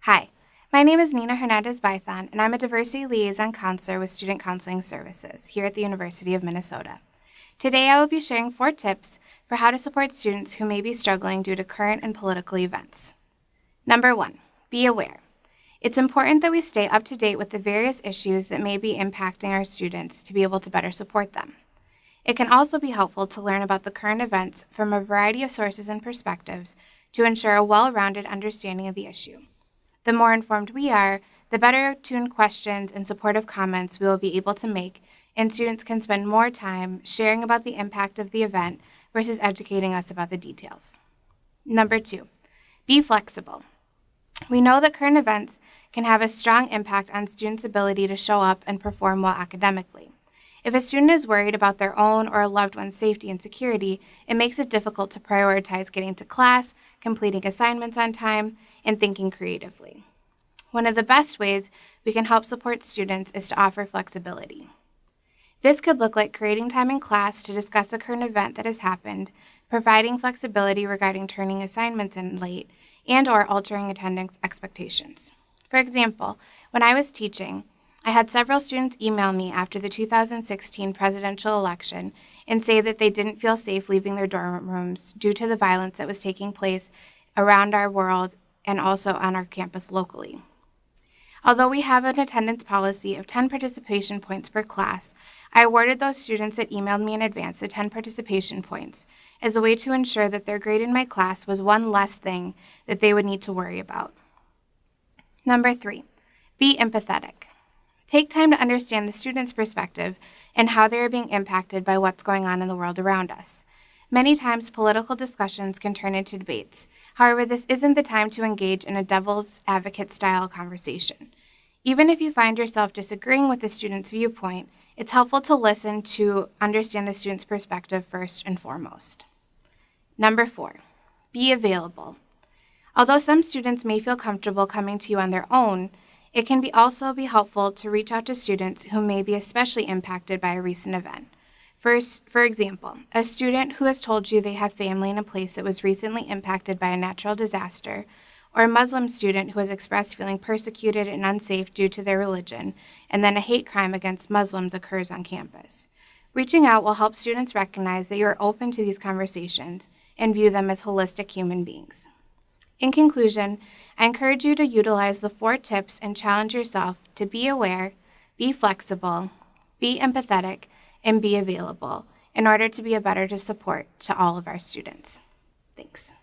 Hi, my name is Nina Hernandez Beithon, and I'm a Diversity Liaison Counselor with Student Counseling Services here at the University of Minnesota. Today I will be sharing 4 tips for how to support students who may be struggling due to current and political events. Number 1, be aware. It's important that we stay up to date with the various issues that may be impacting our students to be able to better support them. It can also be helpful to learn about the current events from a variety of sources and perspectives to ensure a well-rounded understanding of the issue. The more informed we are, the better tuned questions and supportive comments we will be able to make, and students can spend more time sharing about the impact of the event versus educating us about the details. Number 2, be flexible. We know that current events can have a strong impact on students' ability to show up and perform well academically. If a student is worried about their own or a loved one's safety and security, it makes it difficult to prioritize getting to class, completing assignments on time, and thinking creatively. One of the best ways we can help support students is to offer flexibility. This could look like creating time in class to discuss a current event that has happened, providing flexibility regarding turning assignments in late, and/or altering attendance expectations. For example, when I was teaching, I had several students email me after the 2016 presidential election and say that they didn't feel safe leaving their dorm rooms due to the violence that was taking place around our world and also on our campus locally. Although we have an attendance policy of 10 participation points per class, I awarded those students that emailed me in advance the 10 participation points as a way to ensure that their grade in my class was one less thing that they would need to worry about. Number 3, be empathetic. Take time to understand the student's perspective and how they are being impacted by what's going on in the world around us. Many times, political discussions can turn into debates. However, this isn't the time to engage in a devil's advocate style conversation. Even if you find yourself disagreeing with the student's viewpoint, it's helpful to listen to understand the student's perspective first and foremost. Number 4, be available. Although some students may feel comfortable coming to you on their own, it can also be helpful to reach out to students who may be especially impacted by a recent event. For example, a student who has told you they have family in a place that was recently impacted by a natural disaster, or a Muslim student who has expressed feeling persecuted and unsafe due to their religion, and then a hate crime against Muslims occurs on campus. Reaching out will help students recognize that you are open to these conversations and view them as holistic human beings. In conclusion, I encourage you to utilize the 4 tips and challenge yourself to be aware, be flexible, be empathetic, and be available in order to be a better support to all of our students. Thanks.